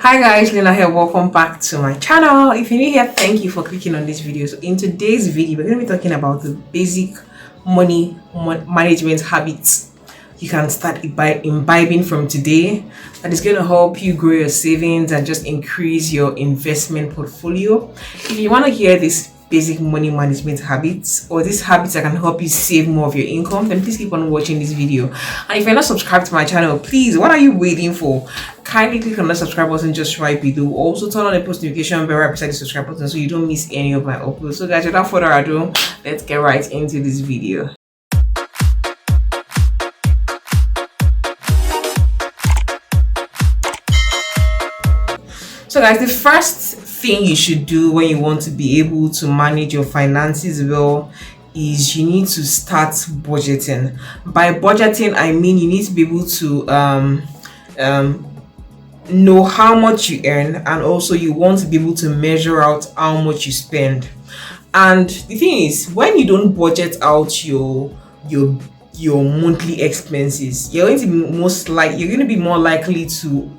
Hi guys, Lina here. Welcome back to my channel. If you're new here, thank you for clicking on this video. So in today's video, we're going to be talking about the basic management habits you can start imbibing from today that is going to help you grow your savings and just increase your investment portfolio. If you want to hear this basic money management habits or these habits that can help you save more of your income, then please keep on watching this video. And if you're not subscribed to my channel, please, what are you waiting for? Kindly click on the subscribe button just right below. Also turn on the post notification bell right beside the subscribe button so you don't miss any of my uploads. So guys, without further ado, let's get right into this video. So guys, the first thing you should do when you want to be able to manage your finances well is you need to start budgeting. By budgeting, I mean you need to be able to know how much you earn, and also you want to be able to measure out how much you spend. And the thing is, when you don't budget out your monthly expenses, you're going to be more likely to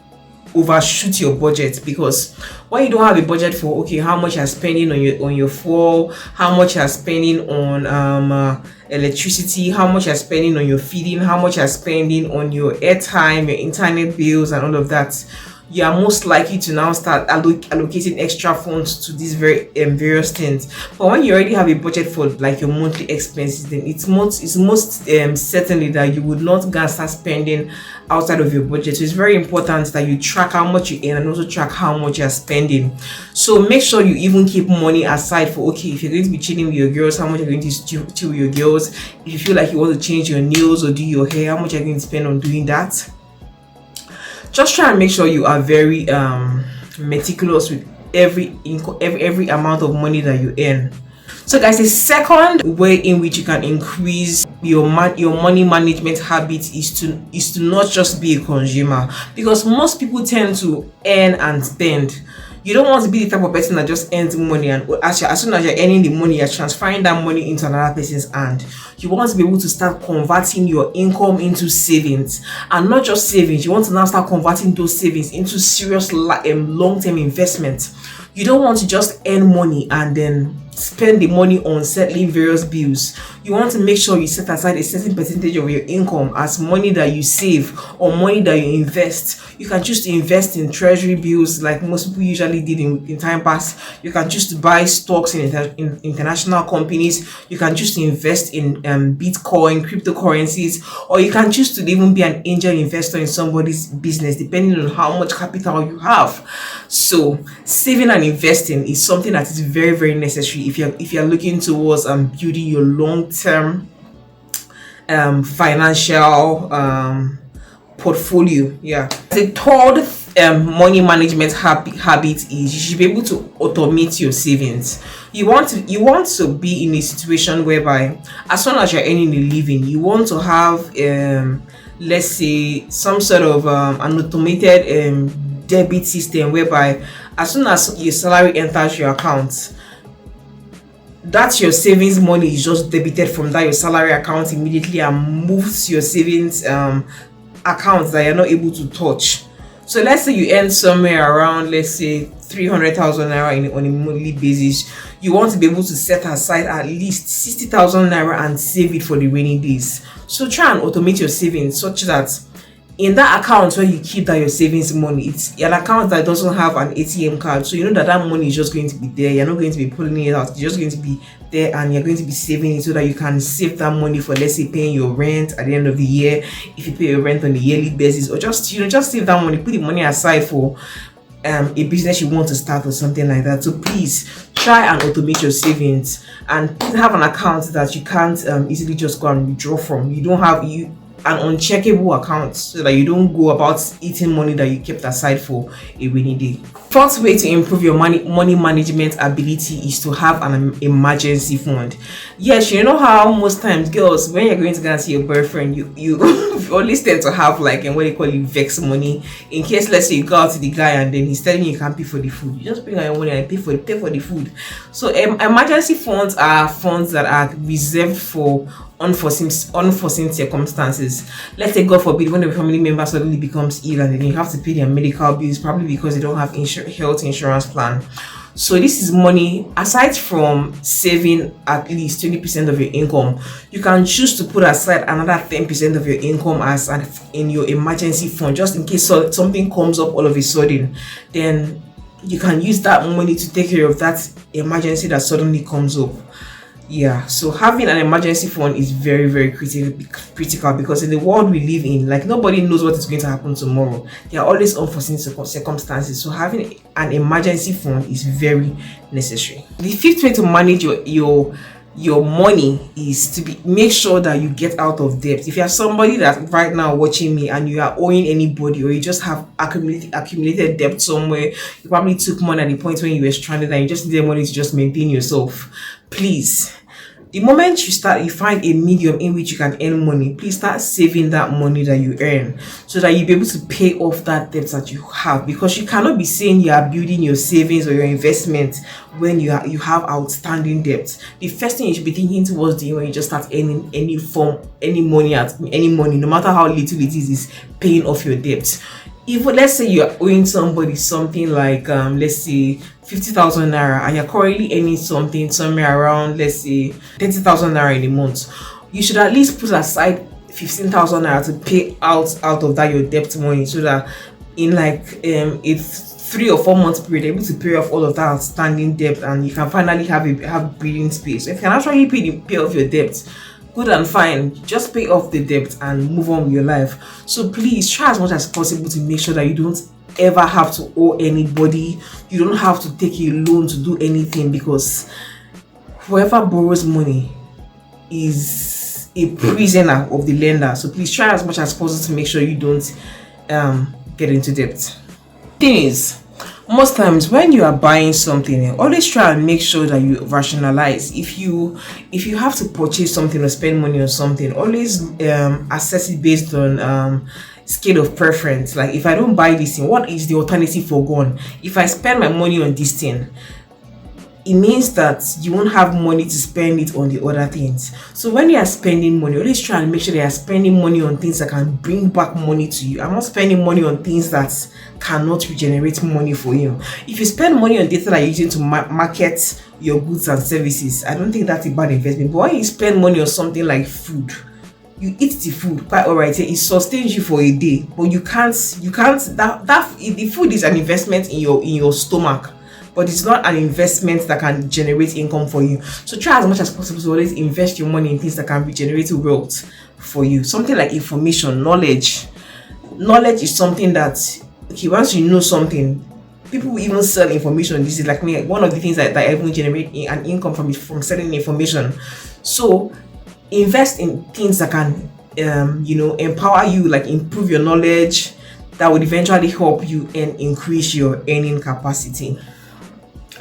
overshoot your budget, because when you don't have a budget for how much you're spending on your fuel, how much you're spending on electricity, how much you're spending on your feeding, how much you're spending on your airtime, your internet bills and all of that, you are most likely to now start allocating extra funds to these various things. But when you already have a budget for like your monthly expenses, then it's most certainly that you would not go and start spending outside of your budget. So it's very important that you track how much you earn and also track how much you're spending. So make sure you even keep money aside for if you're going to be chilling with your girls, how much you're going to chill with your girls. If you feel like you want to change your nails or do your hair, how much you're going to spend on doing that. Just try and make sure you are very meticulous with every amount of money that you earn. So guys, the second way in which you can increase your money management habit is to not just be a consumer, because most people tend to earn and spend. You don't want to be the type of person that just earns money, and as soon as you're earning the money, you're transferring that money into another person's hand. You want to be able to start converting your income into savings, and not just savings. You want to now start converting those savings into serious long-term investments. You don't want to just earn money and then spend the money on settling various bills. You want to make sure you set aside a certain percentage of your income as money that you save or money that you invest. You can choose to invest in treasury bills like most people usually did in time past. You can choose to buy stocks in international companies. You can choose to invest in Bitcoin, cryptocurrencies, or you can choose to even be an angel investor in somebody's business, depending on how much capital you have. So saving and investing is something that is very, very necessary if you're looking towards building your long-term financial portfolio. The third money management habit is you should be able to automate your savings. You want to be in a situation whereby as soon as you're earning a living, you want to have let's say some sort of an automated debit system whereby as soon as your salary enters your account, that's your savings money is just debited from that your salary account immediately and moves to your savings accounts that you're not able to touch. So let's say you earn somewhere around, let's say 300,000 naira on a monthly basis. You want to be able to set aside at least 60,000 naira and save it for the rainy days. So try and automate your savings such that in that account where you keep that your savings money, it's an account that doesn't have an ATM card, so you know that money is just going to be there. You're not going to be pulling it out. You're just going to be there and you're going to be saving it so that you can save that money for, let's say, paying your rent at the end of the year, if you pay your rent on a yearly basis, or just save that money, put the money aside for a business you want to start or something like that. So please try and automate your savings and have an account that you can't easily just go and withdraw from. You don't have an uncheckable account so that you don't go about eating money that you kept aside for a rainy day. Fourth way to improve your money management ability is to have an emergency fund. Yes, you know how most times girls, when you're going to go and see your boyfriend, you always tend to have like what they call it vex money, in case let's say you go out to the guy and then he's telling you can't pay for the food. You just bring out your money and pay for the food. So emergency funds are funds that are reserved for unforeseen circumstances. Let's say God forbid one of your family members suddenly becomes ill and then you have to pay their medical bills, probably because they don't have health insurance plan. So this is money. Aside from saving at least 20% of your income, you can choose to put aside another 10% of your income as in your emergency fund, just in case something comes up all of a sudden. Then you can use that money to take care of that emergency that suddenly comes up. Yeah, so having an emergency fund is very, very critical, because in the world we live in, like, nobody knows what is going to happen tomorrow. There are always unforeseen circumstances, so having an emergency fund is very necessary. The fifth way to manage your money is to make sure that you get out of debt. If you are somebody that right now watching me and you are owing anybody, or you just have accumulated debt somewhere, you probably took money at the point when you were stranded and you just needed money to just maintain yourself, please, the moment you find a medium in which you can earn money, please start saving that money that you earn, so that you'll be able to pay off that debt that you have. Because you cannot be saying you are building your savings or your investment when you have outstanding debt. The first thing you should be thinking towards doing when you just start earning any money, no matter how little it is paying off your debt. If, let's say, you're owing somebody something like let's say 50,000 naira, and you're currently earning something somewhere around, let's say, 30,000 naira in a month, you should at least put aside 15,000 naira to pay out of that your debt money, so that in like a 3 or 4 months period, you're able to pay off all of that outstanding debt, and you can finally have breathing space. So if you can actually pay off your debt, good and fine, just pay off the debt and move on with your life. So please try as much as possible to make sure that you don't ever have to owe anybody. You don't have to take a loan to do anything, because whoever borrows money is a prisoner of the lender. So please try as much as possible to make sure you don't get into debt. Thing is, most times when you are buying something, always try and make sure that you rationalize. If you have to purchase something or spend money on something, always assess it based on scale of preference. Like, if I don't buy this thing, what is the alternative forgone? If I spend my money on this thing, it means that you won't have money to spend it on the other things. So when you are spending money, always try and make sure that you are spending money on things that can bring back money to you. I'm not spending money on things that cannot regenerate money for you. If you spend money on data that you're using to market your goods and services, I don't think that's a bad investment. But when you spend money on something like food, you eat the food, quite alright, it sustains you for a day, but you can't the food is an investment in your stomach, but it's not an investment that can generate income for you. So try as much as possible to always invest your money in things that can regenerate wealth for you. Something like information, knowledge is something that, okay, once you know something, people will even sell information. This is like me, one of the things that I even generate an income from selling information. So invest in things that can empower you, like improve your knowledge, that would eventually help you and increase your earning capacity.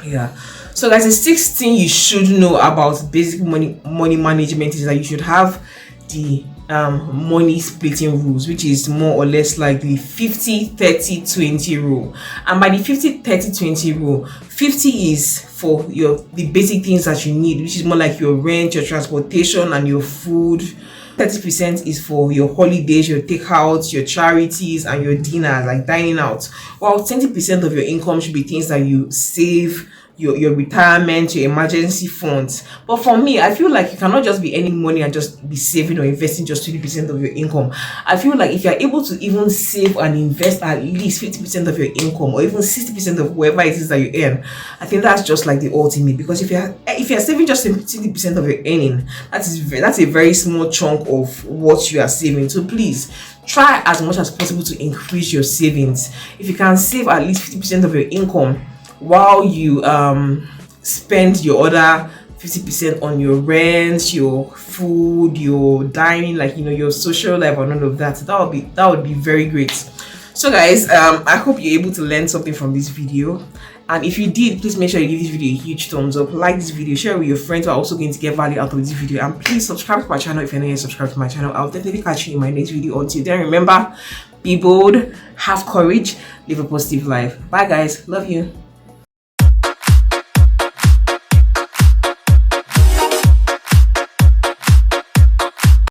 Yeah, so guys, the sixth thing you should know about basic money management is that you should have the money splitting rules, which is more or less like the 50-30-20 rule. And by the 50-30-20 rule, 50 is for the basic things that you need, which is more like your rent, your transportation, and your food. 30% is for your holidays, your takeouts, your charities, and your dinners, like dining out. While 20% of your income should be things that you save, your retirement, your emergency funds. But for me, I feel like you cannot just be earning money and just be saving or investing just 20% of your income. I feel like if you're able to even save and invest at least 50% of your income, or even 60% of whatever it is that you earn, I think that's just like the ultimate. Because if you're saving just 50% of your earning, that's a very small chunk of what you are saving. So please try as much as possible to increase your savings. If you can save at least 50% of your income, while you spend your other 50% on your rent, your food, your dining, like your social life, and all of that, that would be very great. So guys, I hope you're able to learn something from this video, and if you did, please make sure you give this video a huge thumbs up, like this video, share it with your friends who are also going to get value out of this video, and please subscribe to my channel if you're not yet subscribed to my channel. I'll definitely catch you in my next video. Until then, remember, be bold, have courage, live a positive life. Bye guys, love you.